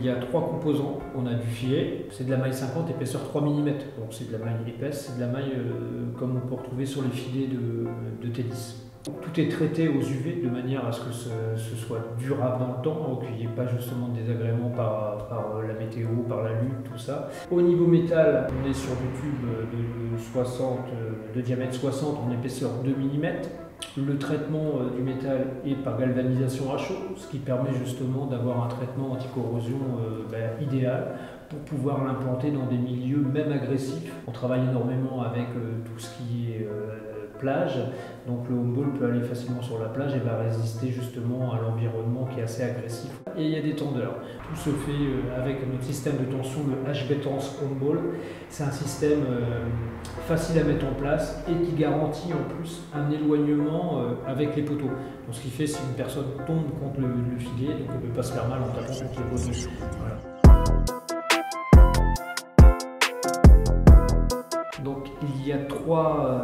y a 3 composants. On a du filet, c'est de la maille 50, épaisseur 3 mm. Donc c'est de la maille épaisse, c'est de la maille comme on peut retrouver sur les filets de tennis. Tout est traité aux UV de manière à ce que ce soit durable dans le temps, qu'il n'y ait pas justement de désagréments par la météo, par la lune, tout ça. Au niveau métal, on est sur du tube de diamètre 60 en épaisseur 2 mm. Le traitement du métal est par galvanisation à chaud, ce qui permet justement d'avoir un traitement anti-corrosion idéal pour pouvoir l'implanter dans des milieux même agressifs. On travaille énormément avec tout ce qui est plage, donc le home ball peut aller facilement sur la plage et va résister justement à l'environnement qui est assez agressif. Et il y a des tendeurs. Tout se fait avec notre système de tension, le HB-Tense home ball. C'est un système facile à mettre en place et qui garantit en plus un éloignement avec les poteaux. Donc ce qui fait si une personne tombe contre le filet, donc elle ne peut pas se faire mal en tapant contre les poteaux. Voilà. Donc il y a trois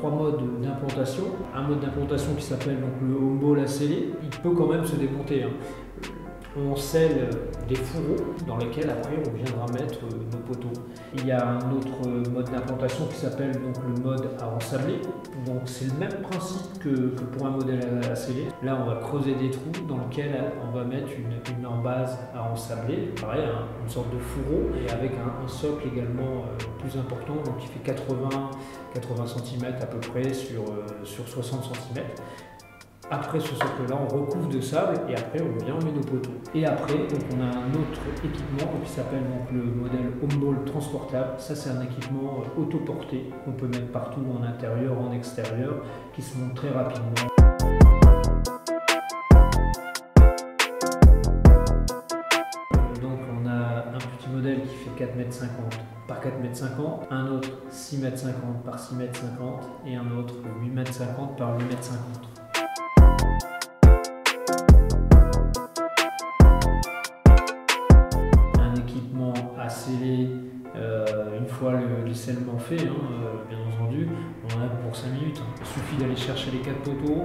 modes d'implantation. Un mode d'implantation qui s'appelle le home ball à sceller. Il peut quand même se démonter. On scelle des fourreaux dans lesquels après on viendra mettre nos poteaux. Il y a un autre mode d'implantation qui s'appelle le mode à ensabler. Donc c'est le même principe que pour un modèle à sceller. Là on va creuser des trous dans lesquels on va mettre une embase à ensabler. Pareil, une sorte de fourreau et avec un socle également plus important, donc qui fait 80 cm à peu près sur 60 cm. Après ce socle-là, on recouvre de sable et après on vient, on met nos poteaux. Et après, donc, on a un autre équipement qui s'appelle le modèle home ball transportable. Ça, c'est un équipement autoporté qu'on peut mettre partout en intérieur, en extérieur, qui se monte très rapidement. Donc on a un petit modèle qui fait 4,50 m par 4,50 m, un autre 6,50 m par 6,50 m et un autre 8,50 m par 8,50 m. Sceller une fois le scellement fait, bien entendu, on en a pour 5 minutes. Il suffit d'aller chercher les 4 poteaux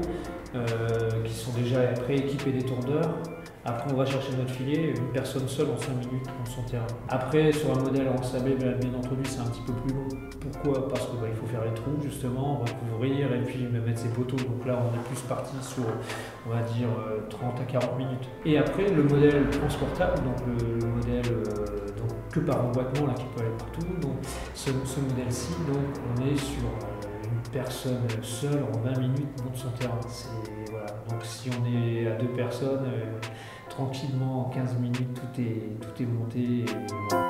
qui sont déjà prééquipés des tondeurs. Après on va chercher notre filet, une personne seule en 5 minutes dans son terrain. Après sur un modèle en sablé, bien entendu c'est un petit peu plus long. Pourquoi? Parce qu'il faut faire les trous justement, recouvrir et puis mettre ses poteaux. Donc là on est plus parti sur, on va dire, 30 à 40 minutes. Et après le modèle transportable, donc le modèle que par emboîtement là, qui peut aller partout. Donc ce modèle-ci, donc on est sur une personne seule en 20 minutes monte son terrain. Voilà. Donc si on est à 2 personnes, tranquillement en 15 minutes tout est monté. Et voilà.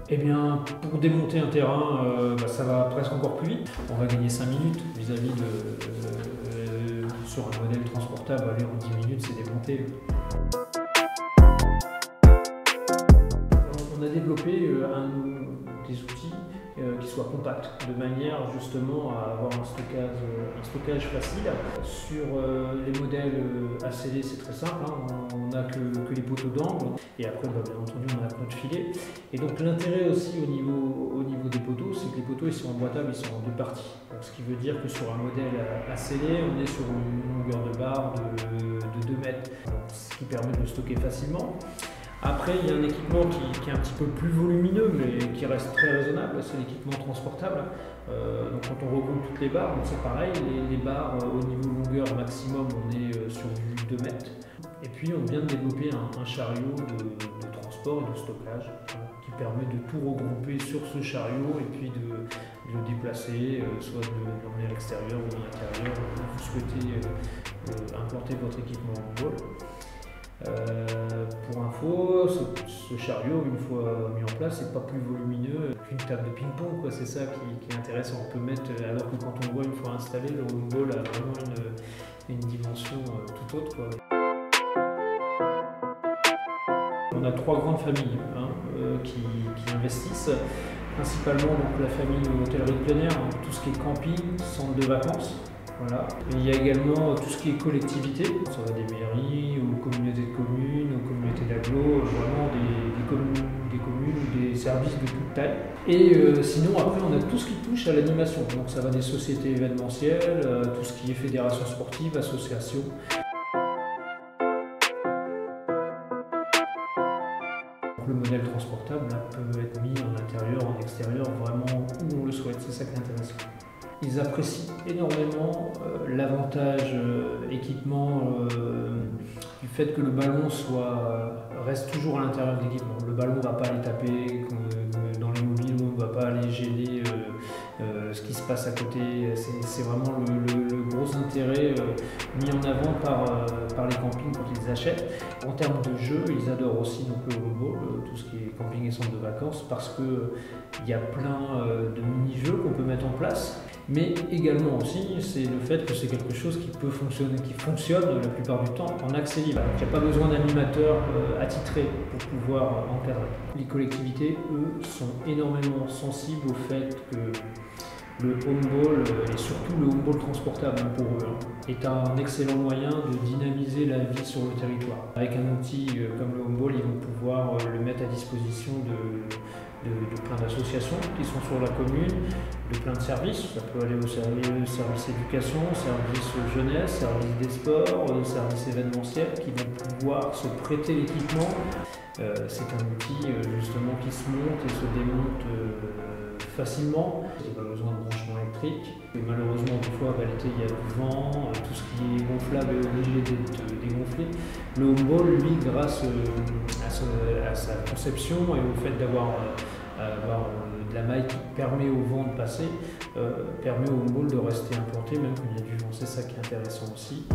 Eh bien, pour démonter un terrain, ça va presque encore plus vite. On va gagner 5 minutes vis-à-vis sur un modèle transportable, aller en 10 minutes, c'est démonté. On a développé des outils qui soient compacts, de manière justement à avoir un stockage facile. Sur les modèles à sceller, c'est très simple, on n'a que les poteaux d'angle et après bien entendu on a notre filet. Et donc l'intérêt aussi au niveau des poteaux, c'est que les poteaux ils sont emboîtables, ils sont en 2 parties. Donc, ce qui veut dire que sur un modèle à sceller, on est sur une longueur de barre de 2 mètres, ce qui permet de le stocker facilement. Après, il y a un équipement qui est un petit peu plus volumineux, mais qui reste très raisonnable, c'est l'équipement transportable. Donc quand on regroupe toutes les barres, c'est pareil, les barres au niveau longueur maximum, on est sur du 2 mètres. Et puis on vient de développer un chariot de transport et de stockage qui permet de tout regrouper sur ce chariot et puis de le déplacer, soit de l'emmener à l'extérieur ou à l'intérieur, où vous souhaitez implanter votre équipement en ball. Pour info, ce chariot, une fois mis en place, c'est pas plus volumineux qu'une table de ping-pong, c'est ça qui est intéressant. On peut mettre, alors que quand on le voit une fois installé, le home ball a vraiment une dimension tout autre, quoi. On a 3 grandes familles qui investissent, principalement donc, la famille hôtellerie de plein air, tout ce qui est camping, centre de vacances. Voilà. Et il y a également tout ce qui est collectivité, ça va des mairies, aux communautés de communes, aux communautés d'agglo, vraiment des communes ou des services de toute taille. Et sinon, après, on a tout ce qui touche à l'animation. Donc ça va des sociétés événementielles, tout ce qui est fédération sportive, association. Le modèle transportable là, peut être mis en intérieur, en extérieur, vraiment où on le souhaite, c'est ça qui est intéressant. Ils apprécient énormément l'avantage équipement du fait que le ballon reste toujours à l'intérieur de l'équipement. Le ballon ne va pas aller taper dans les mobiles, on ne va pas aller gêner ce qui se passe à côté. C'est vraiment le gros intérêt mis en avant par les campings quand ils achètent. En termes de jeu, ils adorent aussi donc, le homeBall, tout ce qui est camping et centre de vacances, parce qu'il y a plein de mini-jeux qu'on peut mettre en place. Mais également aussi, c'est le fait que c'est quelque chose qui peut fonctionner, qui fonctionne la plupart du temps en accès libre. Il n'y a pas besoin d'animateurs attitrés pour pouvoir encadrer. Les collectivités, eux, sont énormément sensibles au fait que le homeBall, et surtout le homeBall transportable pour eux, est un excellent moyen de dynamiser la vie sur le territoire. Avec un outil comme le homeBall, ils vont pouvoir le mettre à disposition de plein d'associations qui sont sur la commune, de plein de services. Ça peut aller au service éducation, service jeunesse, service des sports, service événementiel qui vont pouvoir se prêter l'équipement. C'est un outil justement qui se monte et se démonte facilement. Il n'y a pas besoin de branchement électrique. Et malheureusement, des fois, l'été, il y a du vent, tout ce qui est gonflable est obligé d'être dégonflé. Le homeBall, lui, grâce à sa conception et au fait d'avoir de la maille qui permet au vent de passer, permet au homeBall de rester implanté même quand il y a du vent. C'est ça qui est intéressant aussi.